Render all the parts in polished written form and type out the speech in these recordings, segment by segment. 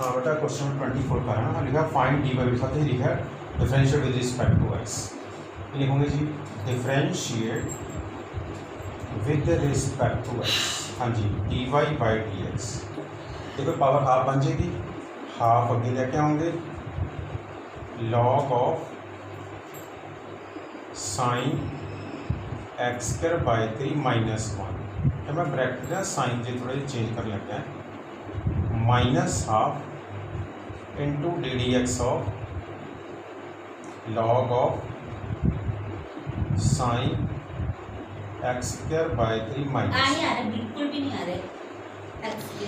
हाँ बेटा क्वेश्चन 24 का है ना, लिखा फाइंड डी बाई साथ ही लिखा है differentiate with respect to X. लिखूंगे जी differentiate with respect to x. हाँ जी D Y by D x. देखो पावर हाफ बन जाएगी, हाफ अगे लेके आऊँगे log of sine x square by 3 minus 1। तो मैं ब्रैकेट का साइन जो थोड़ा चेंज कर लेते हैं, minus half into D D x of log of sine x square by 3 minus. नहीं आ रहा, बिल्कुल भी नहीं आ रहा एक्स के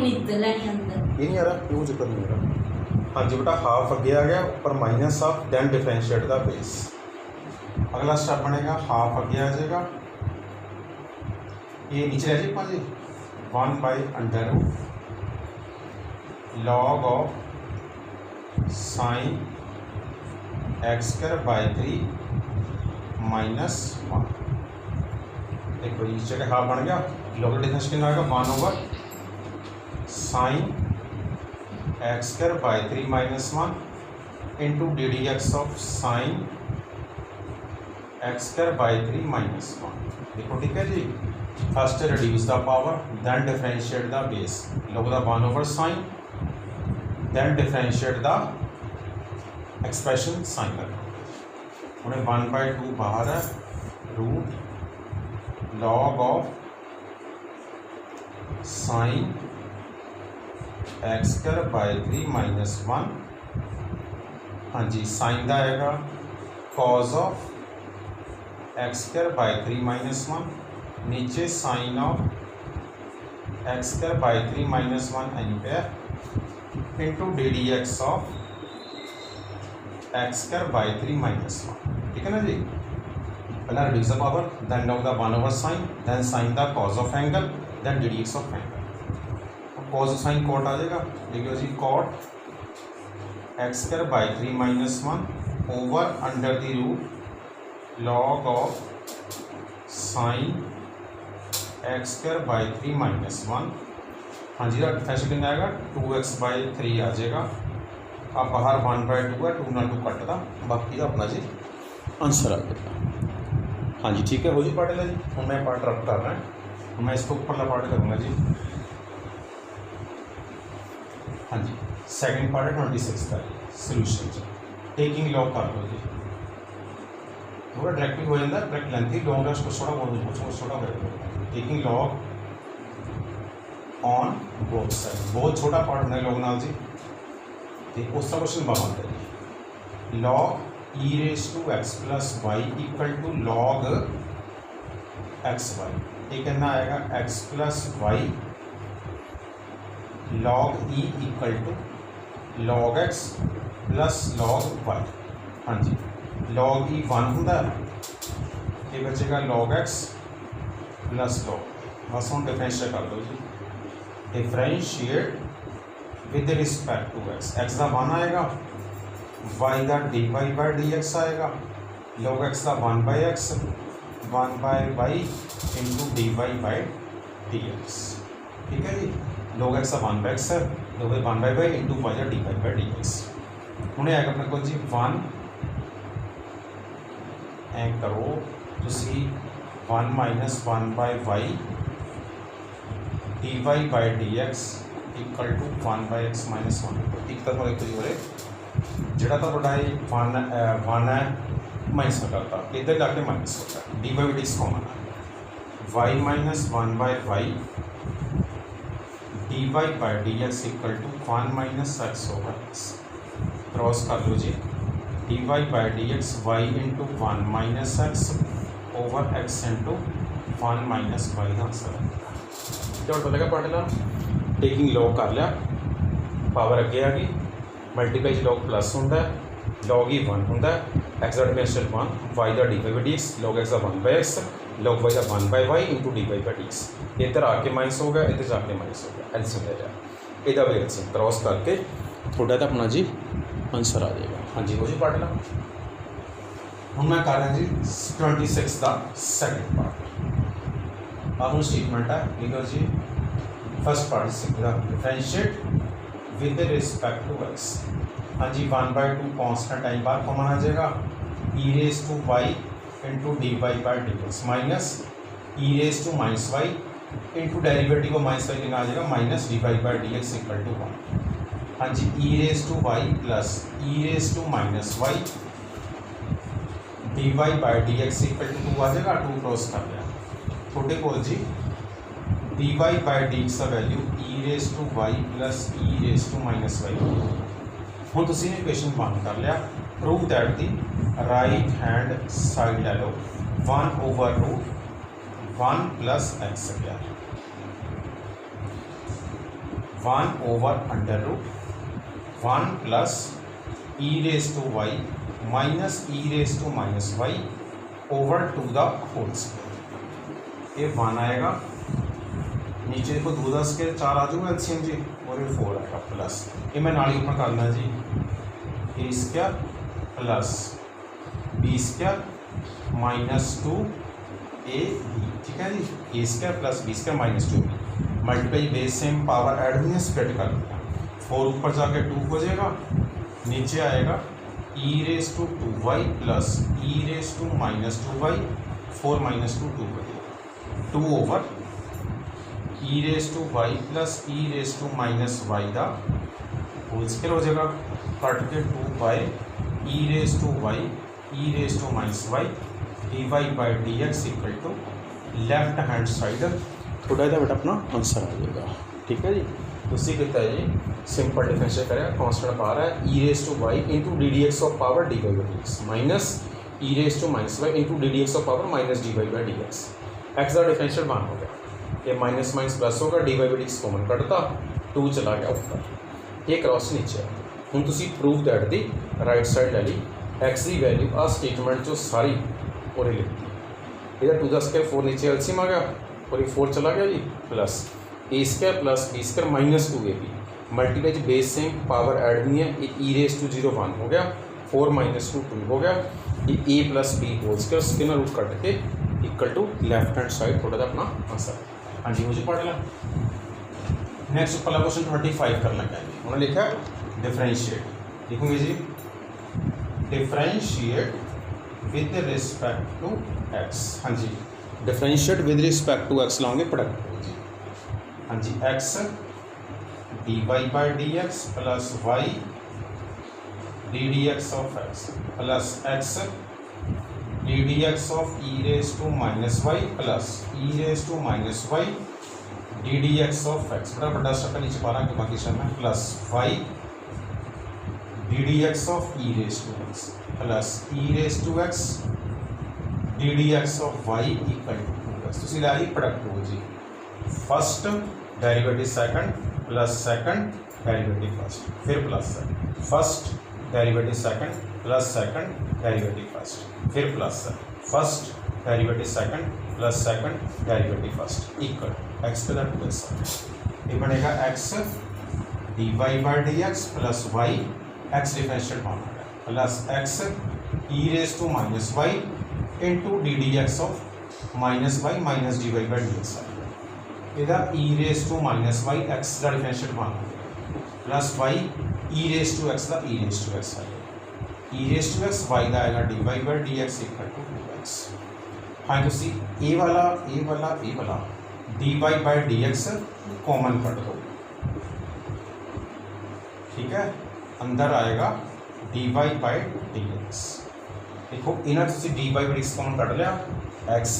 निकला नहीं अंदर, ये नहीं आ रहा, क्यों चक्कर नहीं आ रहा। हाँ जी बेटा हाफ अगे आ गया, ऊपर minus half, then differentiate the base. अगला स्टेप बनेगा हाफ अगे आ जाएगा, ये नीचे रह जाएगा जी 1 by under log of sine x square by 3 minus 1। देखो इस जगह हाफ बन गया, लोग डिफरेंशिएट आएगा 1 over sine x square by 3 minus 1 into D D x of sine x square by 3 minus 1। देखो ठीक है जी, first reduce the power then differentiate the base, log the 1 over sine then differentiate the expression sine कर उन्हें 1/2 बाहर है root log of sine x square by 3 minus 1। हाँ जी साइन का आएगा cos of X square by 3 minus 1, नीचे sine of X square by 3 minus 1 एम्पेयर into D D x of X square by 3 minus 1। ठीक है ना जी, पहला reduce the power then log the 1 over sine then sine the cos of angle then D D x of angle. Cos sine cot आ जाएगा, देखिए जी cot X square by 3 minus 1 over under the root log of sine x square by 3 minus 1। हाँ जी differentiate कितना आएगा 2x by 3 आ जाएगा। अब बाहर 1/2 है, 2 ना 2 कटता, बाकी अपना जी आंसर आ जाएगा। हाँ जी ठीक है हो जी पार्ट जी, हूँ मैं पार्ट रब कर रहा है, मैं इसको ऊपरला पार्ट करूँगा जी। हाँ जी सेकंड पार्ट है 26 का सोल्यूशन जी। टेकिंग लॉग कर लो जी, थोड़ा डायरेक्ट हो जाता है, डायरेक्ट लेंथी लॉन्ग है उसको छोटा बोल दो, छोटा हो जाएगा। Taking log on both side, बहुत छोटा पार्ट होना है लॉग नाल जी। ठीक उसका क्वेश्चन बनता है जी log E raise to x plus Y equal to log X Y. ये कहना आएगा X plus Y log E equal to log X plus log Y. हाँ जी लॉग ई 1 होंगे, ये बचेगा लॉग एक्स प्लस लॉग, बस हम डिफरेंशिएट कर लो जी। Differentiate with respect to X, x का 1 आएगा, वाई का D Y by D X आएगा, लॉग एक्स का 1 by X 1 by Y into D Y by D X. ठीक है जी, लॉग एक्स का 1 बाई एक्स है, log 1 by Y into Y का D Y by D X. उन्हें आएगा अपने को जी 1 ਐ करो तुसी 1 minus 1 by y d Y by D x equal to 1 by x minus 1। एक तो एक बारे जोड़ा तो बड़ा 1 है माइनस में करता, इधर जाके माइनस होता है, d y d x common है, y minus 1 by y d Y by D x equal to 1 minus x over x. Cross कर लो जी D Y by D x y into 1 minus x over x into 1 minus y का answer है। क्या पता लगा पढ़ ला, taking log कर लिया, पावर अगे आ गई, मल्टीप्लाई लॉग प्लस होंगे, लॉग ही 1 होंगे, एक्स का डिफरेंशिएट 1 वाई का D Y by D x, log x का 1 बाई एक्स लॉग वाई का 1 by Y into D Y by D x. इधर आके माइनस हो गया, इधर जाके माइनस हो गया, एलसीएम ले जाए, इधर भी एलसीएम क्रॉस करके थोड़ा तो अपना जी आंसर आ जाएगा। हाँ जी हो जी पढ़ ला। हम मैं कर रहा जी 26 का सेकंड पार्ट। अब स्टेटमेंट है लिखो जी first part differentiate with respect to x. हाँ जी 1/2 कॉन्स्टेंट टाइम बार कॉमन आ जाएगा e raise to y into D Y by D x minus e raise to minus y into derivative of minus y आ जाएगा minus d Y by D x equal to 1। हाँ जी e raise to y plus e raise to minus y d Y by D x equal to 2 आ जाएगा, 2 cross कर लिया छोटे कोल जी D Y by D x का value e raise to y plus e raise to minus y. हम तुम ने इक्वेशन बंद कर लिया prove that the right hand side ले लो 1/√1 प्लस एक्स गया 1/√1 plus e raise to y minus e raise to minus y over two the whole square. ये 1 आएगा नीचे देखो 2 10 के 4 आ जाऊँगा एलसीएम जी और ये 4 आएगा प्लस ये मैं नाली ऊपर करना जी a square plus b square minus 2 a b. ठीक है जी a square plus b square minus 2 b multiply base same power add हुई है स्प्लिट कर दिया 4 ऊपर जाके 2 हो जाएगा नीचे आएगा e raise to 2y plus e raise to minus 2y 4 minus 2 2 हो जाएगा 2 over e raise to y plus e raise to minus y the whole square हो जाएगा कट के 2 by e raise to y e raise to minus y d Y by D x equal to left hand side थोड़ा इधर बेटा अपना answer आ जाएगा। ठीक है जी तो उसी कहता है जी सिंपल डिफरेंशिएट करेगा कॉन्स्टेंट बाहर है e raise to y into D D x of power d Y by D x minus e raise to minus y into D D x of power minus d Y by D x x का differentiate 1 हो गया ये minus minus plus होगा d Y by D x common कटता 2 चला गया ऊपर ये क्रॉस नीचे हूँ तुम prove that the right side ले ली एक्स की वैल्यू आ स्टेटमेंट जो सारी और लिखती इधर 2 10 के 4 नीचे एलसीएम आ गया और ये 4 चला गया जी plus a square plus b square minus 2 a b multiply base same power add हुई है ये ई रेस टू 0 1 हो गया 4 माइनस 2 2 हो गया ये a plus b whole square square root cut के equal to left hand side थोड़ा सा अपना आंसर। हाँ जी मुझे पढ़ लिया नेक्स्ट पहला क्वेश्चन 25 कर लगा उन्होंने लिखा डिफरेंशिएट लिखूंगे जी differentiate with respect to x. हाँ जी differentiate with respect to x लाओगे प्रोडक्ट जी। हाँ जी x d Y by D x plus y d D x of x plus x d D x of e raise to minus y plus e raise to minus y d D x of x बड़ा बड़ा step नीचे पा रहा है बाकी सब में plus y d D x of e raise to x plus e raise to x d D x of y equal to 2x। तो लाई प्रोडक्ट हो जी first derivative second plus second derivative first फिर plus first derivative second plus second derivative first फिर plus first derivative second plus second derivative first equal x पे 2x ये बनेगा x d Y by D x plus Y x differentiate बनेगा plus x e raise to minus y into D D x of minus y minus d Y by D x इधर e raise to minus y x का differentiate बनेगा plus y e raise to x का e raise to x आएगा e raise to x y का आएगा d Y by D x equal to 2x। हाँ तो c a वाला d Y by D x common cut दो ठीक है अंदर आएगा d Y by D x देखो इन्हें तुम d Y by D x common cut लिया x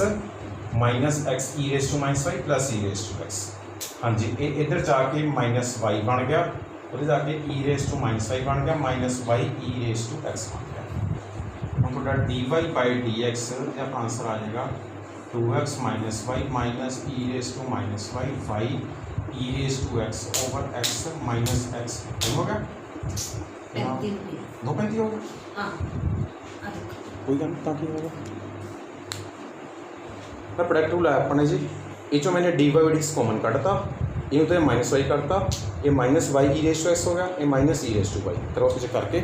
minus x e raise to minus y plus e raise to x. हाँ जी इधर जाके माइनस वाई बन गया और जाके e raise to minus y बन गया minus y e raise to x बन गया हम थोड़ा d Y by D x जब आंसर आ जाएगा 2x minus y minus e raise to minus y y e raise to x over x minus x हो गया 2 होगा कोई गल ताकि होगा मैं प्रोडक्ट रूल है अपने जी ये जो मैंने d y d x common काटा ये तो माइनस वाई करता ये minus y e raise to x हो गया ये minus e raise to y cross करके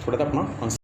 थोड़ा सा अपना आंसर